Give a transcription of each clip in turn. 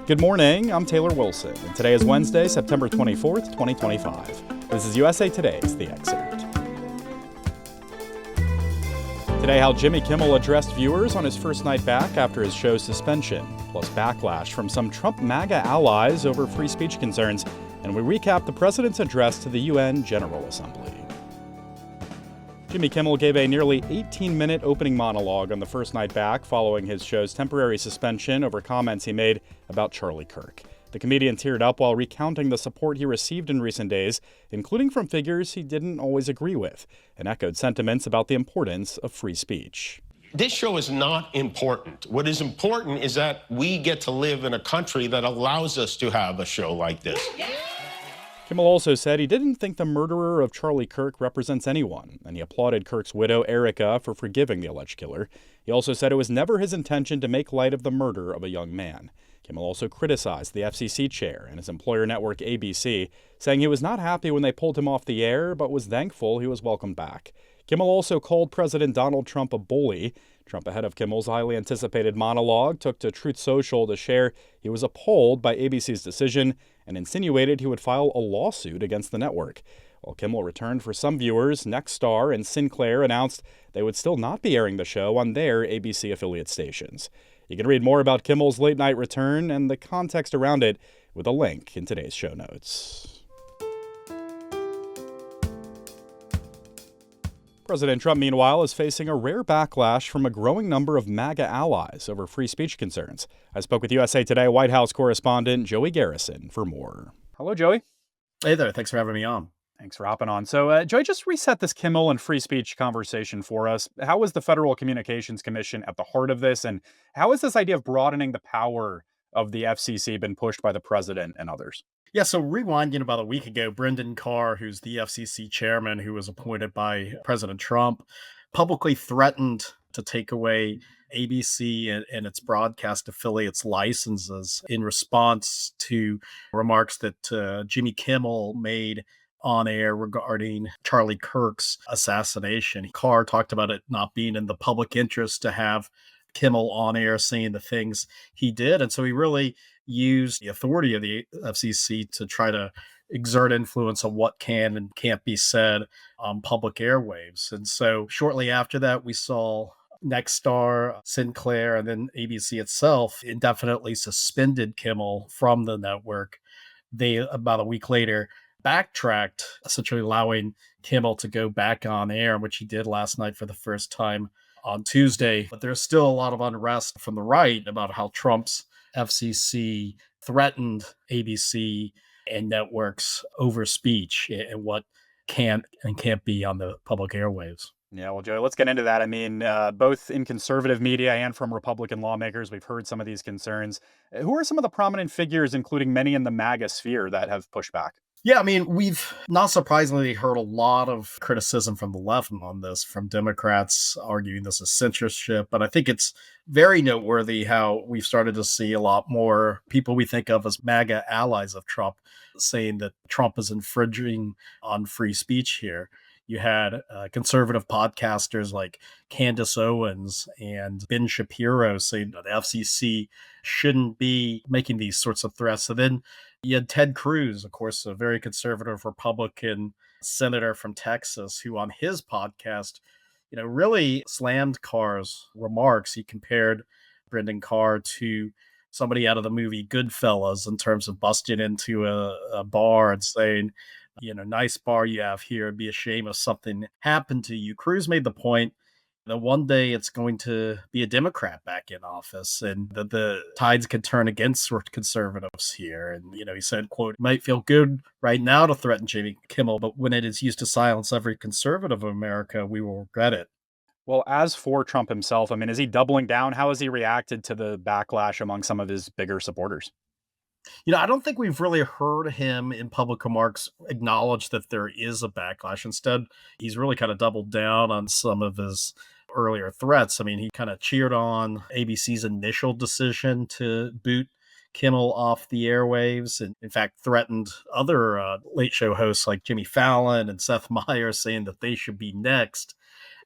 Good morning, I'm Taylor Wilson, and today is Wednesday, September 24th, 2025. This is USA Today's The Excerpt. Today, how Jimmy Kimmel addressed viewers on his first night back after his show's suspension, plus backlash from some Trump MAGA allies over free speech concerns, and we recap the president's address to the UN General Assembly. Jimmy Kimmel gave a nearly 18-minute opening monologue on the first night back following his show's temporary suspension over comments he made about Charlie Kirk. The comedian teared up while recounting the support he received in recent days, including from figures he didn't always agree with, and echoed sentiments about the importance of free speech. This show is not important. What is important is that we get to live in a country that allows us to have a show like this. Kimmel also said he didn't think the murderer of Charlie Kirk represents anyone, and he applauded Kirk's widow, Erica, for forgiving the alleged killer. He also said it was never his intention to make light of the murder of a young man. Kimmel also criticized the FCC chair and his employer network ABC, saying he was not happy when they pulled him off the air, but was thankful he was welcomed back. Kimmel also called President Donald Trump a bully. Trump, ahead of Kimmel's highly anticipated monologue, took to Truth Social to share he was appalled by ABC's decision and insinuated he would file a lawsuit against the network. While Kimmel returned for some viewers, Nexstar and Sinclair announced they would still not be airing the show on their ABC affiliate stations. You can read more about Kimmel's late-night return and the context around it with a link in today's show notes. President Trump, meanwhile, is facing a rare backlash from a growing number of MAGA allies over free speech concerns. I spoke with USA Today White House correspondent Joey Garrison for more. Hello, Joey. Hey there. Thanks for having me on. Thanks for hopping on. So, Joey, just reset this Kimmel and free speech conversation for us. How was the Federal Communications Commission at the heart of this? And how has this idea of broadening the power of the FCC been pushed by the president and others? Yeah, so rewinding about a week ago, Brendan Carr, who's the FCC chairman who was appointed by President Trump, publicly threatened to take away ABC and its broadcast affiliates' licenses in response to remarks that Jimmy Kimmel made on air regarding Charlie Kirk's assassination. Carr talked about it not being in the public interest to have Kimmel on air saying the things he did. And so he really used the authority of the FCC to try to exert influence on what can and can't be said on public airwaves. And so shortly after that, we saw Nexstar, Sinclair, and then ABC itself indefinitely suspended Kimmel from the network. They, about a week later, backtracked, essentially allowing Kimmel to go back on air, which he did last night for the first time on Tuesday. But there's still a lot of unrest from the right about how Trump's FCC threatened ABC and networks over speech and what can and can't be on the public airwaves. Yeah, well, Joey, let's get into that. I mean, both in conservative media and from Republican lawmakers, we've heard some of these concerns. Who are some of the prominent figures, including many in the MAGA sphere, that have pushed back? Yeah, I mean, we've not surprisingly heard a lot of criticism from the left on this, from Democrats arguing this is censorship. But I think it's very noteworthy how we've started to see a lot more people we think of as MAGA allies of Trump saying that Trump is infringing on free speech here. You had conservative podcasters like Candace Owens and Ben Shapiro saying that the FCC shouldn't be making these sorts of threats. So then you had Ted Cruz, of course, a very conservative Republican senator from Texas, who on his podcast, really slammed Carr's remarks. He compared Brendan Carr to somebody out of the movie Goodfellas in terms of busting into a bar and saying, nice bar you have here. It'd be a shame if something happened to you. Cruz made the point that one day it's going to be a Democrat back in office and that the tides could turn against conservatives here. And, he said, quote, it might feel good right now to threaten Jimmy Kimmel, but when it is used to silence every conservative of America, we will regret it. Well, as for Trump himself, I mean, is he doubling down? How has he reacted to the backlash among some of his bigger supporters? I don't think we've really heard him in public remarks acknowledge that there is a backlash. Instead, he's really kind of doubled down on some of his earlier threats. I mean, he kind of cheered on ABC's initial decision to boot Kimmel off the airwaves and, in fact, threatened other late show hosts like Jimmy Fallon and Seth Meyers, saying that they should be next.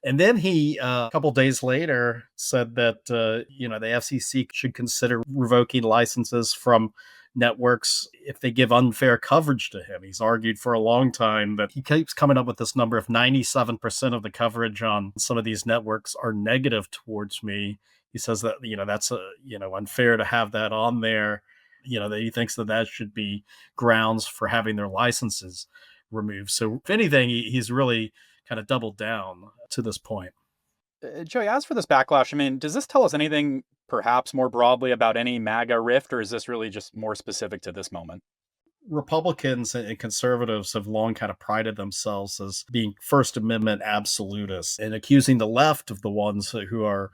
And then he, a couple days later, said that, the FCC should consider revoking licenses from networks if they give unfair coverage to him. He's argued for a long time that he keeps coming up with this number of 97% of the coverage on some of these networks are negative towards me. He says that, that's unfair to have that on there. That he thinks that should be grounds for having their licenses removed. So if anything, he's really kind of doubled down to this point. Joey, as for this backlash, I mean, does this tell us anything perhaps more broadly about any MAGA rift, or is this really just more specific to this moment? Republicans and conservatives have long kind of prided themselves as being First Amendment absolutists and accusing the left of the ones who are,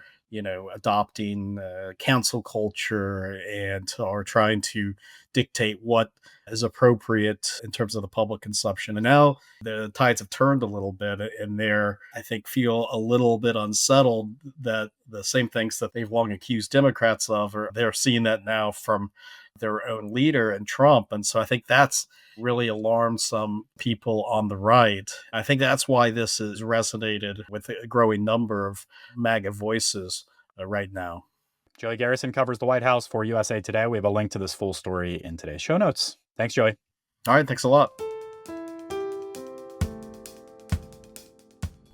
adopting cancel culture and are trying to dictate what is appropriate in terms of the public consumption. And now the tides have turned a little bit, and they're, I think, feel a little bit unsettled that the same things that they've long accused Democrats of, or they're seeing that now from their own leader and Trump. And so I think that's really alarmed some people on the right. I think that's why this has resonated with a growing number of MAGA voices right now. Joey Garrison covers the White House for USA Today. We have a link to this full story in today's show notes. Thanks, Joey. All right, thanks a lot.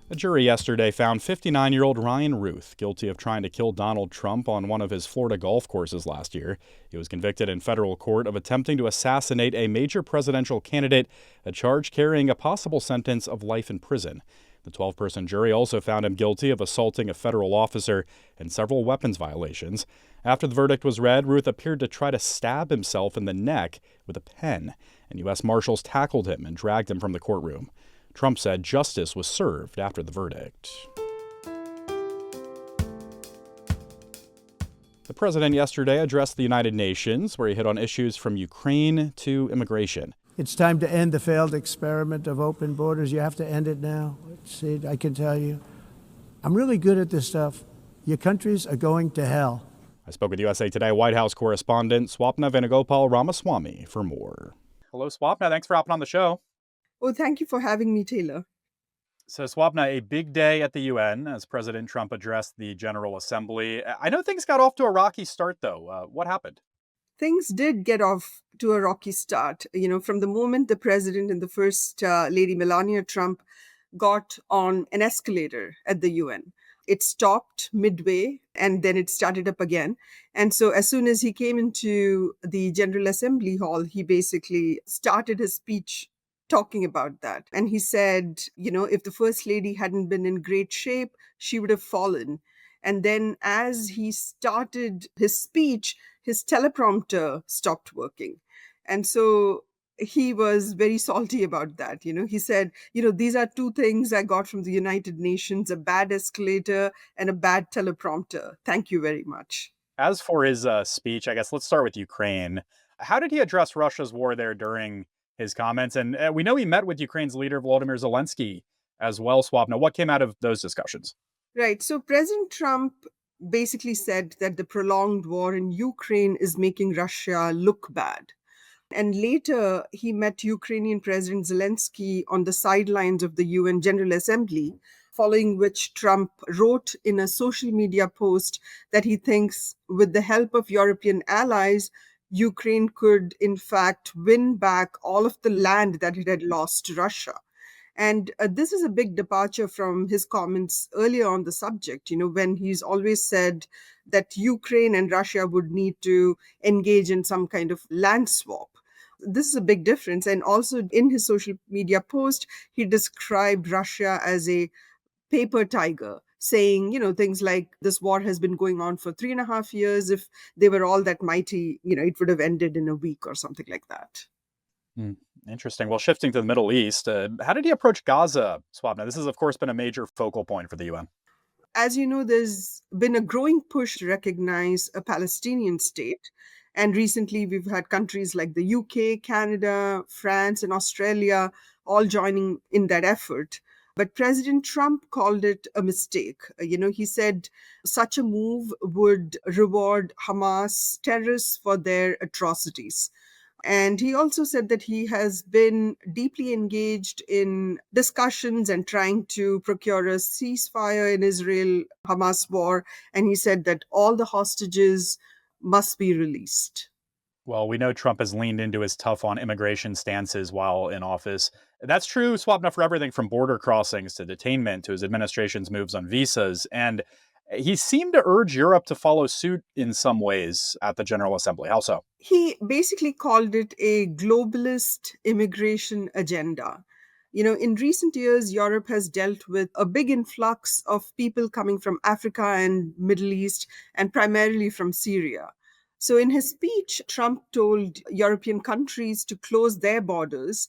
A jury yesterday found 59-year-old Ryan Ruth guilty of trying to kill Donald Trump on one of his Florida golf courses last year. He was convicted in federal court of attempting to assassinate a major presidential candidate, a charge carrying a possible sentence of life in prison. The 12-person jury also found him guilty of assaulting a federal officer and several weapons violations. After the verdict was read, Ruth appeared to try to stab himself in the neck with a pen, and U.S. Marshals tackled him and dragged him from the courtroom. Trump said justice was served after the verdict. The president yesterday addressed the United Nations, where he hit on issues from Ukraine to immigration. It's time to end the failed experiment of open borders. You have to end it now. See, I can tell you, I'm really good at this stuff. Your countries are going to hell. I spoke with USA Today White House correspondent Swapna Venugopal Ramaswamy for more. Hello, Swapna. Thanks for hopping on the show. Oh, thank you for having me, Taylor. So, Swapna, a big day at the UN as President Trump addressed the General Assembly. I know things got off to a rocky start, though. What happened? Things did get off to a rocky start. From the moment the president and the first lady, Melania Trump, got on an escalator at the UN. It stopped midway and then it started up again. And so as soon as he came into the General Assembly hall, he basically started his speech talking about that. And he said, if the first lady hadn't been in great shape, she would have fallen. And then as he started his speech, his teleprompter stopped working. And so he was very salty about that. He said, these are two things I got from the United Nations, a bad escalator and a bad teleprompter. Thank you very much. As for his speech, I guess let's start with Ukraine. How did he address Russia's war there during his comments? And we know he met with Ukraine's leader, Volodymyr Zelensky, as well, Swapna. What came out of those discussions? Right. So President Trump basically said that the prolonged war in Ukraine is making Russia look bad. And later, he met Ukrainian President Zelensky on the sidelines of the UN General Assembly, following which Trump wrote in a social media post that he thinks with the help of European allies, Ukraine could, in fact, win back all of the land that it had lost to Russia. And this is a big departure from his comments earlier on the subject, when he's always said that Ukraine and Russia would need to engage in some kind of land swap. This is a big difference. And also in his social media post, he described Russia as a paper tiger, saying, things like this war has been going on for 3.5 years. If they were all that mighty, it would have ended in a week or something like that. Interesting. Well, shifting to the Middle East, how did he approach Gaza, Swapna? This has, of course, been a major focal point for the UN. As you know, there's been a growing push to recognize a Palestinian state. And recently, we've had countries like the UK, Canada, France, and Australia all joining in that effort. But President Trump called it a mistake. He said such a move would reward Hamas terrorists for their atrocities. And he also said that he has been deeply engaged in discussions and trying to procure a ceasefire in Israel-Hamas war. And he said that all the hostages must be released. Well, we know Trump has leaned into his tough on immigration stances while in office. That's true, Swapna, for everything from border crossings to detainment to his administration's moves on visas. And he seemed to urge Europe to follow suit in some ways at the General Assembly. How so? He basically called it a globalist immigration agenda. In recent years, Europe has dealt with a big influx of people coming from Africa and Middle East, and primarily from Syria. So in his speech, Trump told European countries to close their borders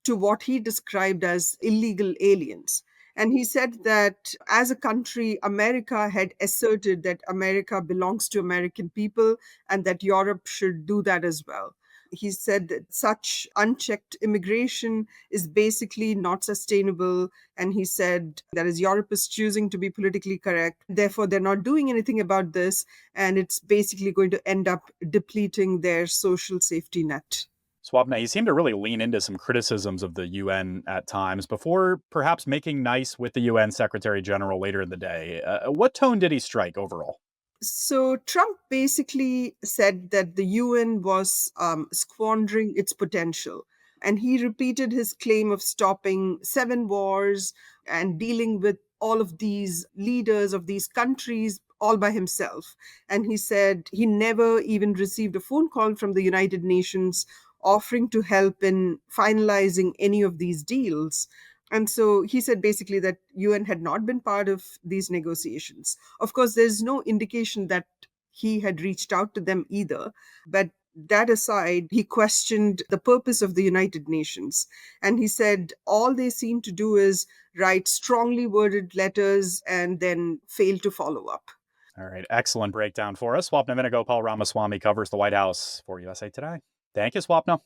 to what he described as illegal aliens. And he said that as a country, America had asserted that America belongs to American people and that Europe should do that as well. He said that such unchecked immigration is basically not sustainable. And he said that as Europe is choosing to be politically correct, therefore they're not doing anything about this. And it's basically going to end up depleting their social safety net. Swapna, he seemed to really lean into some criticisms of the UN at times before perhaps making nice with the UN Secretary General later in the day. What tone did he strike overall? So Trump basically said that the UN was squandering its potential. And he repeated his claim of stopping 7 wars and dealing with all of these leaders of these countries all by himself. And he said he never even received a phone call from the United Nations offering to help in finalizing any of these deals. And so he said basically that UN had not been part of these negotiations. Of course, there's no indication that he had reached out to them either. But that aside, he questioned the purpose of the United Nations. And he said all they seem to do is write strongly worded letters and then fail to follow up. All right, excellent breakdown for us. Swapna Venugopal Ramaswamy covers the White House for USA Today. Thank you, Swapna.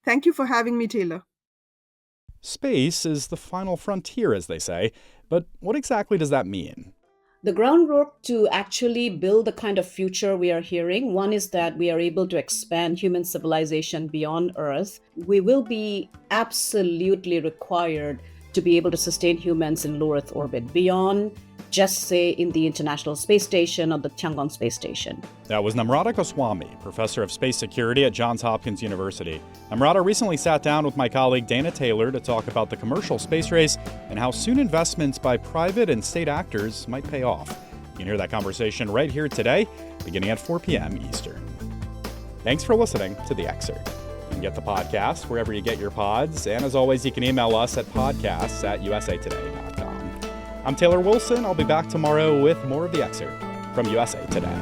Thank you for having me, Taylor. Space is the final frontier, as they say, but what exactly does that mean? The groundwork to actually build the kind of future we are hearing, one is that we are able to expand human civilization beyond Earth. We will be absolutely required to be able to sustain humans in low Earth orbit beyond just say in the International Space Station or the Tiangong Space Station. That was Namrata Goswami, professor of space security at Johns Hopkins University. Namrata recently sat down with my colleague Dana Taylor to talk about the commercial space race and how soon investments by private and state actors might pay off. You can hear that conversation right here today, beginning at 4 p.m. Eastern. Thanks for listening to The Excerpt. You can get the podcast wherever you get your pods, and as always, you can email us at podcasts@usatoday.com. I'm Taylor Wilson. I'll be back tomorrow with more of The Excerpt from USA Today.